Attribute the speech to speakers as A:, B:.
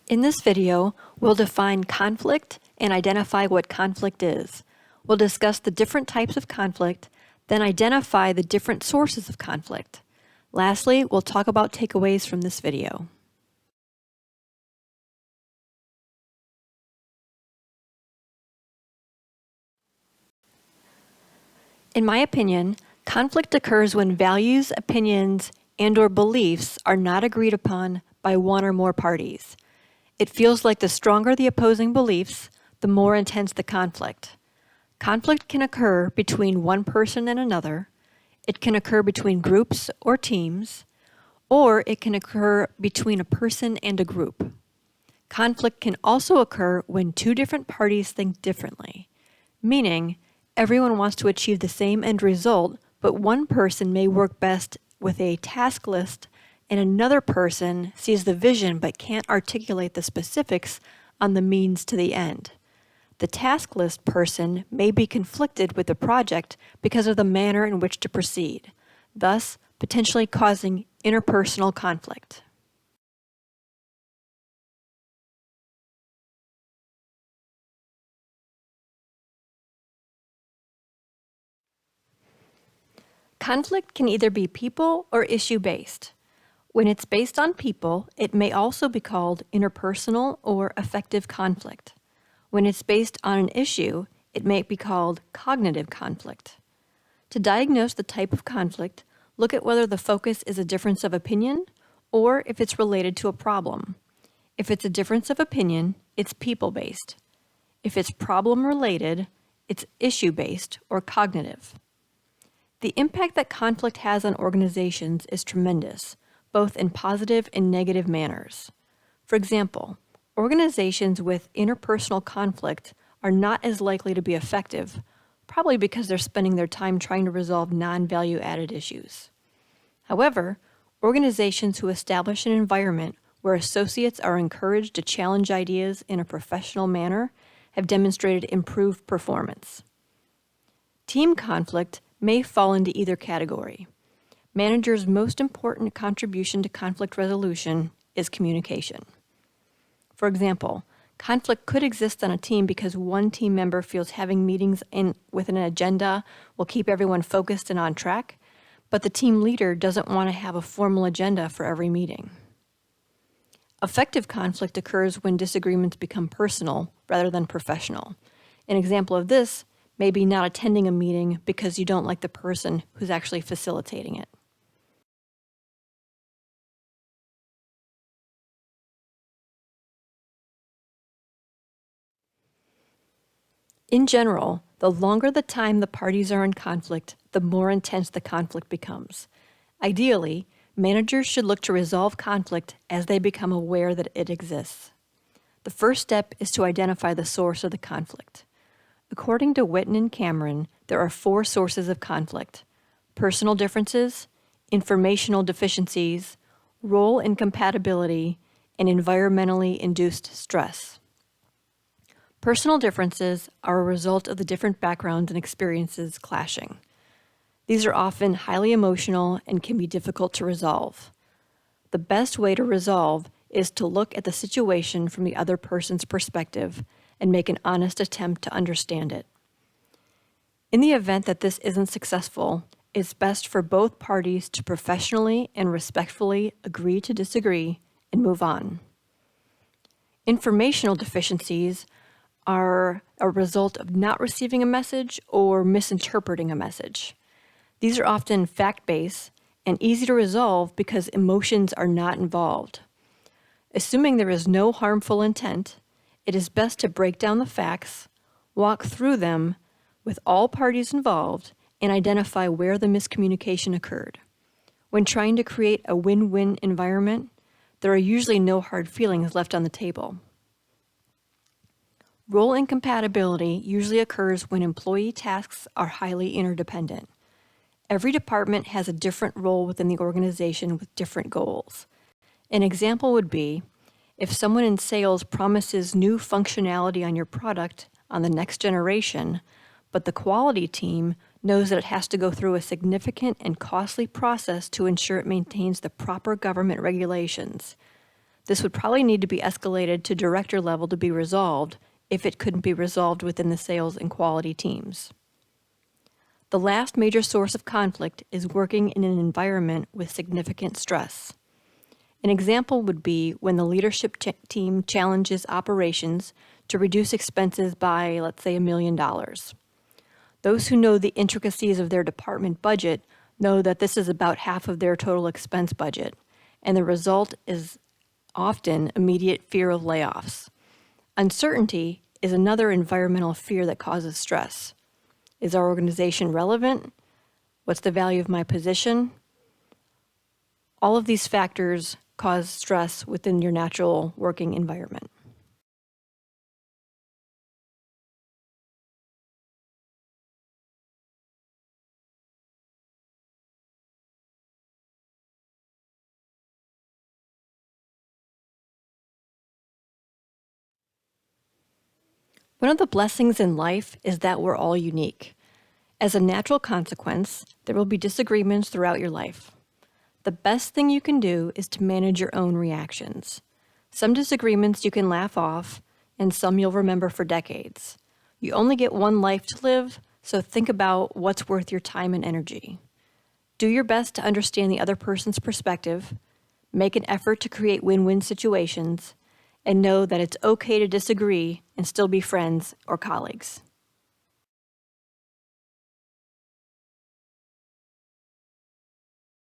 A: In this video, we'll define conflict and identify what conflict is. We'll discuss the different types of conflict, then identify the different sources of conflict. Lastly, we'll talk about takeaways from this video. In my opinion, conflict occurs when values, opinions, and/or beliefs are not agreed upon by one or more parties. It feels like the stronger the opposing beliefs, the more intense the conflict. Conflict can occur between one person and another. It can occur between groups or teams, or it can occur between a person and a group. Conflict can also occur when two different parties think differently, meaning everyone wants to achieve the same end result, but one person may work best with a task list and another person sees the vision but can't articulate the specifics on the means to the end. The task list person may be conflicted with the project because of the manner in which to proceed, thus potentially causing interpersonal conflict. Conflict can either be people or issue-based. When it's based on people, it may also be called interpersonal or affective conflict. When it's based on an issue, it may be called cognitive conflict. To diagnose the type of conflict, look at whether the focus is a difference of opinion or if it's related to a problem. If it's a difference of opinion, it's people-based. If it's problem-related, it's issue-based or cognitive. The impact that conflict has on organizations is tremendous, both in positive and negative manners. For example, organizations with interpersonal conflict are not as likely to be effective, probably because they're spending their time trying to resolve non-value-added issues. However, organizations who establish an environment where associates are encouraged to challenge ideas in a professional manner have demonstrated improved performance. Team conflict may fall into either category. Managers' most important contribution to conflict resolution is communication. For example, conflict could exist on a team because one team member feels having meetings with an agenda will keep everyone focused and on track, but the team leader doesn't want to have a formal agenda for every meeting. Affective conflict occurs when disagreements become personal rather than professional. An example of this may be not attending a meeting because you don't like the person who's actually facilitating it. In general, the longer the time the parties are in conflict, the more intense the conflict becomes. Ideally, managers should look to resolve conflict as they become aware that it exists. The first step is to identify the source of the conflict. According to Witten and Cameron, there are 4 sources of conflict: personal differences, informational deficiencies, role incompatibility, and environmentally induced stress. Personal differences are a result of the different backgrounds and experiences clashing. These are often highly emotional and can be difficult to resolve. The best way to resolve is to look at the situation from the other person's perspective and make an honest attempt to understand it. In the event that this isn't successful, it's best for both parties to professionally and respectfully agree to disagree and move on. Informational deficiencies are a result of not receiving a message or misinterpreting a message. These are often fact-based and easy to resolve because emotions are not involved. Assuming there is no harmful intent, it is best to break down the facts, walk through them with all parties involved, and identify where the miscommunication occurred. When trying to create a win-win environment, there are usually no hard feelings left on the table. Role incompatibility usually occurs when employee tasks are highly interdependent. Every department has a different role within the organization with different goals. An example would be if someone in sales promises new functionality on your product on the next generation, but the quality team knows that it has to go through a significant and costly process to ensure it maintains the proper government regulations. This would probably need to be escalated to director level to be resolved if it couldn't be resolved within the sales and quality teams. The last major source of conflict is working in an environment with significant stress. An example would be when the leadership team challenges operations to reduce expenses by, let's say, $1 million. Those who know the intricacies of their department budget know that this is about half of their total expense budget, and the result is often immediate fear of layoffs. Uncertainty is another environmental fear that causes stress. Is our organization relevant? What's the value of my position? All of these factors cause stress within your natural working environment. One of the blessings in life is that we're all unique. As a natural consequence, there will be disagreements throughout your life. The best thing you can do is to manage your own reactions. Some disagreements you can laugh off, and some you'll remember for decades. You only get one life to live, so think about what's worth your time and energy. Do your best to understand the other person's perspective, make an effort to create win-win situations, and know that it's okay to disagree and still be friends or colleagues.